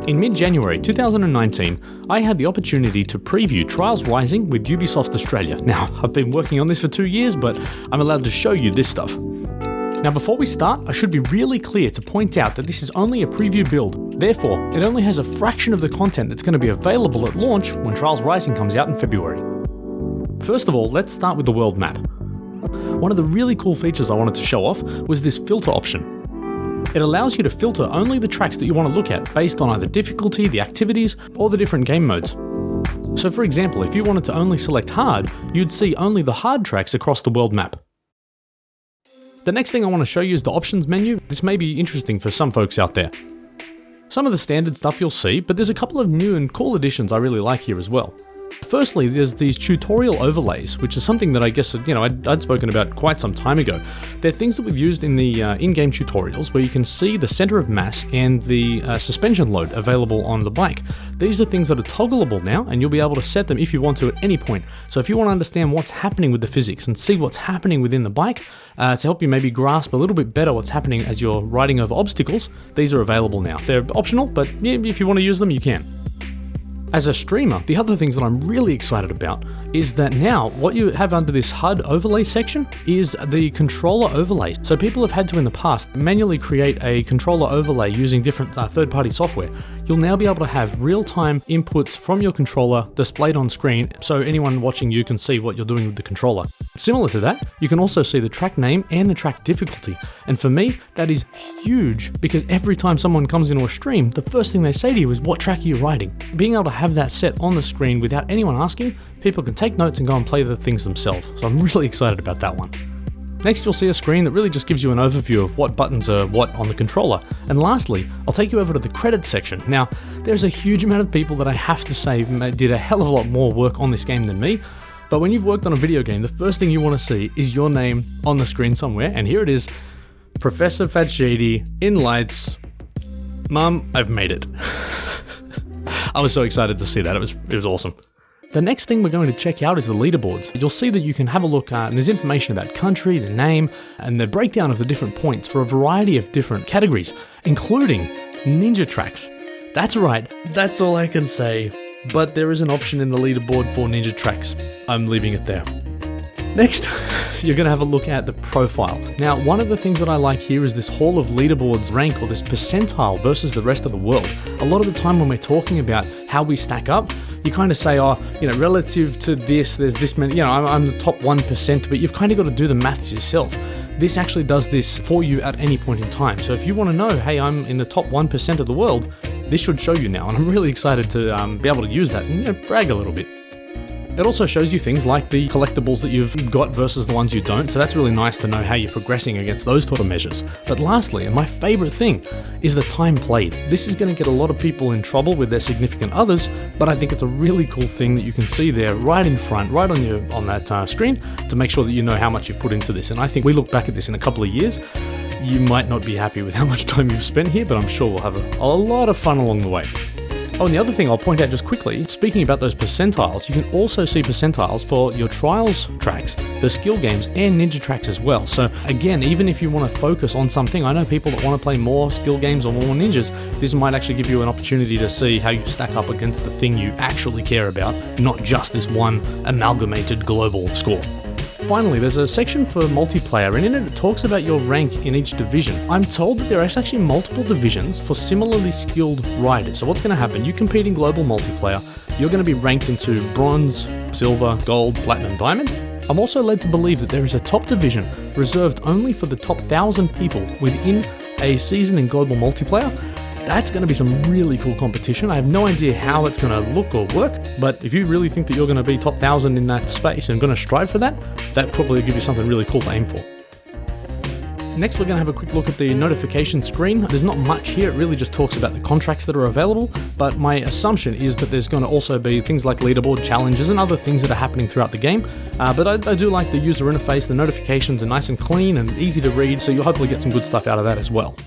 In mid-January 2019, I had the opportunity to preview Trials Rising with Ubisoft Australia. Now, I've been working on this for 2 years, but I'm allowed to show you this stuff. Now, before we start, I should be really clear to point out that this is only a preview build. Therefore, it only has a fraction of the content that's going to be available at launch when Trials Rising comes out in February. First of all, let's start with the world map. One of the really cool features I wanted to show off was this filter option. It allows you to filter only the tracks that you want to look at based on either difficulty, the activities, or the different game modes. So for example, if you wanted to only select hard, you'd see only the hard tracks across the world map. The next thing I want to show you is the options menu. This may be interesting for some folks out there. Some of the standard stuff you'll see, but there's a couple of new and cool additions I really like here as well. Firstly, there's these tutorial overlays, which is something that I guess, I'd spoken about quite some time ago. They're things that we've used in the in-game tutorials where you can see the center of mass and the suspension load available on the bike. These are things that are toggleable now, and you'll be able to set them if you want to at any point. So if you want to understand what's happening with the physics and see what's happening within the bike, to help you maybe grasp a little bit better what's happening as you're riding over obstacles, these are available now. They're optional, but yeah, if you want to use them, you can. As a streamer, the other things that I'm really excited about is that now what you have under this HUD overlay section is the controller overlays. So people have had to in the past manually create a controller overlay using different third-party software. You'll now be able to have real-time inputs from your controller displayed on screen so anyone watching you can see what you're doing with the controller. Similar to that, you can also see the track name and the track difficulty. And for me, that is huge because every time someone comes into a stream, the first thing they say to you is, what track are you riding? Being able to have that set on the screen without anyone asking, people can take notes and go and play the things themselves. So I'm really excited about that one. Next, you'll see a screen that really just gives you an overview of what buttons are what on the controller. And lastly, I'll take you over to the credits section. Now, there's a huge amount of people that I have to say did a hell of a lot more work on this game than me. But when you've worked on a video game, the first thing you want to see is your name on the screen somewhere. And here it is, Professor Fat Shady in lights. Mum, I've made it. I was so excited to see that. It was awesome. The next thing we're going to check out is the leaderboards. You'll see that you can have a look and there's information about country, the name, and the breakdown of the different points for a variety of different categories, including ninja tracks. That's right, that's all I can say. But there is an option in the leaderboard for ninja tracks. I'm leaving it there. Next, you're going to have a look at the profile. Now, one of the things that I like here is this Hall of Leaderboards rank, or this percentile versus the rest of the world. A lot of the time when we're talking about how we stack up, you kind of say, relative to this, there's this many, I'm the top 1%, but you've kind of got to do the maths yourself. This actually does this for you at any point in time. So if you want to know, hey, I'm in the top 1% of the world, this should show you now. And I'm really excited to be able to use that and brag a little bit. It also shows you things like the collectibles that you've got versus the ones you don't, so that's really nice to know how you're progressing against those sort of measures. But lastly, and my favorite thing, is the time played. This is going to get a lot of people in trouble with their significant others, but I think it's a really cool thing that you can see there right in front, right on that screen, to make sure that you know how much you've put into this. And I think we look back at this in a couple of years, you might not be happy with how much time you've spent here, but I'm sure we'll have a lot of fun along the way. Oh, and the other thing I'll point out just quickly, speaking about those percentiles, you can also see percentiles for your trials tracks, the skill games, and ninja tracks as well. So again, even if you want to focus on something, I know people that want to play more skill games or more ninjas, this might actually give you an opportunity to see how you stack up against the thing you actually care about, not just this one amalgamated global score. Finally, there's a section for multiplayer, and in it talks about your rank in each division. I'm told that there are actually multiple divisions for similarly skilled riders. So what's going to happen? You compete in global multiplayer, you're going to be ranked into bronze, silver, gold, platinum, diamond. I'm also led to believe that there is a top division reserved only for the top 1,000 people within a season in global multiplayer. That's going to be some really cool competition. I have no idea how it's going to look or work, but if you really think that you're going to be top 1,000 in that space and going to strive for that, that probably give you something really cool to aim for. Next, we're going to have a quick look at the notification screen. There's not much here, it really just talks about the contracts that are available, but my assumption is that there's going to also be things like leaderboard challenges and other things that are happening throughout the game. But I do like the user interface. The notifications are nice and clean and easy to read, so you'll hopefully get some good stuff out of that as well.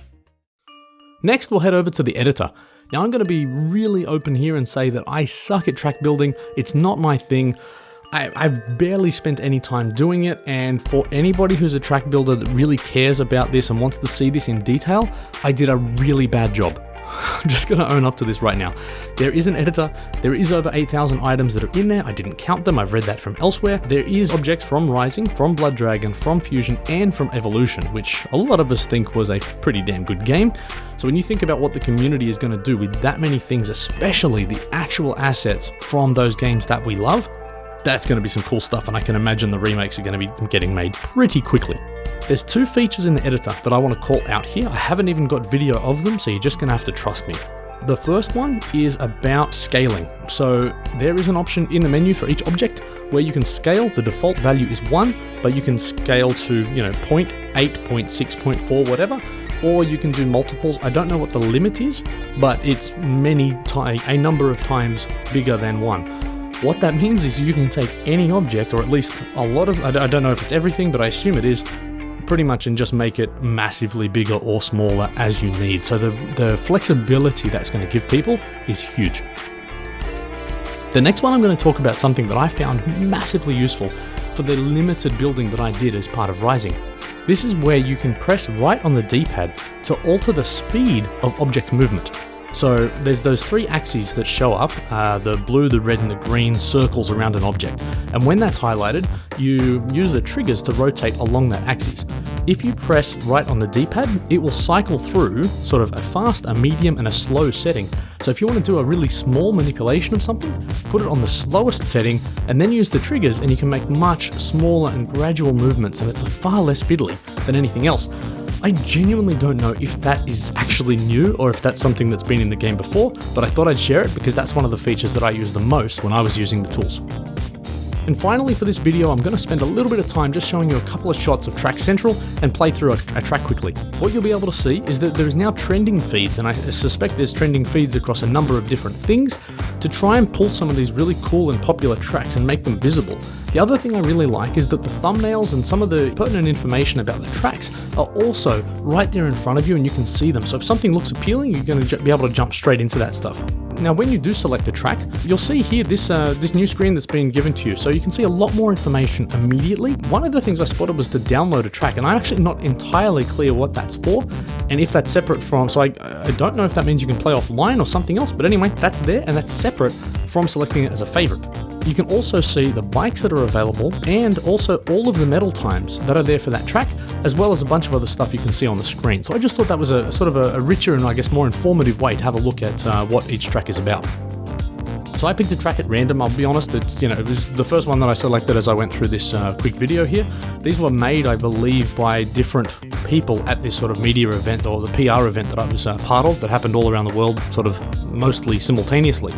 Next, we'll head over to the editor. Now, I'm going to be really open here and say that I suck at track building. It's not my thing. I've barely spent any time doing it, and for anybody who's a track builder that really cares about this and wants to see this in detail, I did a really bad job. I'm just going to own up to this right now. There is an editor. There is over 8,000 items that are in there. I didn't count them. I've read that from elsewhere. There is objects from Rising, from Blood Dragon, from Fusion, and from Evolution, which a lot of us think was a pretty damn good game. So when you think about what the community is going to do with that many things, especially the actual assets from those games that we love, that's going to be some cool stuff, and I can imagine the remakes are going to be getting made pretty quickly. There's two features in the editor that I want to call out here. I haven't even got video of them, so you're just going to have to trust me. The first one is about scaling. So there is an option in the menu for each object where you can scale. The default value is 1, but you can scale to, 0.8, 0.6, 0.4, whatever, or you can do multiples. I don't know what the limit is, but it's a number of times bigger than 1. What that means is you can take any object, or at least a lot of, I don't know if it's everything, but I assume it is, pretty much, and just make it massively bigger or smaller as you need. So the flexibility that's going to give people is huge. The next one, I'm going to talk about something that I found massively useful for the limited building that I did as part of Rising. This is where you can press right on the D-pad to alter the speed of object movement. So there's those 3 axes that show up, the blue, the red, and the green circles around an object. And when that's highlighted, you use the triggers to rotate along that axis. If you press right on the D-pad, it will cycle through sort of a fast, a medium, and a slow setting. So if you want to do a really small manipulation of something, put it on the slowest setting, and then use the triggers, and you can make much smaller and gradual movements, and it's far less fiddly than anything else. I genuinely don't know if that is actually new or if that's something that's been in the game before, but I thought I'd share it because that's one of the features that I use the most when I was using the tools. And finally, for this video, I'm going to spend a little bit of time just showing you a couple of shots of Track Central and play through a track quickly. What you'll be able to see is that there is now trending feeds, and I suspect there's trending feeds across a number of different things to try and pull some of these really cool and popular tracks and make them visible. The other thing I really like is that the thumbnails and some of the pertinent information about the tracks are also right there in front of you, and you can see them. So if something looks appealing, you're going to be able to jump straight into that stuff. Now, when you do select the track, you'll see here this new screen that's been given to you, so you can see a lot more information immediately. One of the things I spotted was to download a track, and I'm actually not entirely clear what that's for, and if that's separate from, so I don't know if that means you can play offline or something else, but anyway, that's there, and that's separate from selecting it as a favorite. You can also see the bikes that are available and also all of the medal times that are there for that track, as well as a bunch of other stuff you can see on the screen. So I just thought that was a sort of a richer and I guess more informative way to have a look at what each track is about. So I picked a track at random, I'll be honest. It was the first one that I selected as I went through this quick video here. These were made, I believe, by different people at this sort of media event or the PR event that I was part of that happened all around the world, sort of mostly simultaneously.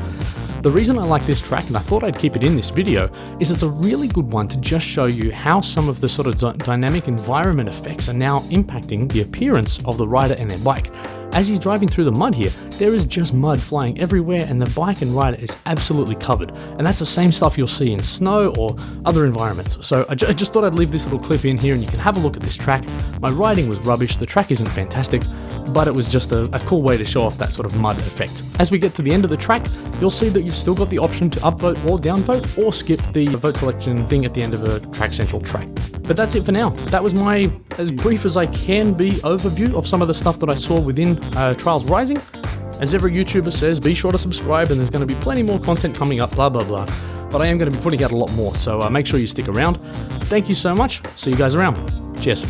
The reason I like this track, and I thought I'd keep it in this video, is it's a really good one to just show you how some of the sort of dynamic environment effects are now impacting the appearance of the rider and their bike. As he's driving through the mud here, there is just mud flying everywhere and the bike and rider is absolutely covered. And that's the same stuff you'll see in snow or other environments. So I just thought I'd leave this little clip in here and you can have a look at this track. My riding was rubbish, the track isn't fantastic, but it was just a cool way to show off that sort of mud effect. As we get to the end of the track, you'll see that you've still got the option to upvote or downvote or skip the vote selection thing at the end of a Track Central track. But that's it for now. That was my, as brief as I can be, overview of some of the stuff that I saw within Trials Rising. As every YouTuber says, be sure to subscribe and there's going to be plenty more content coming up, blah blah blah. But I am going to be putting out a lot more, so make sure you stick around. Thank you so much. See you guys around. Cheers.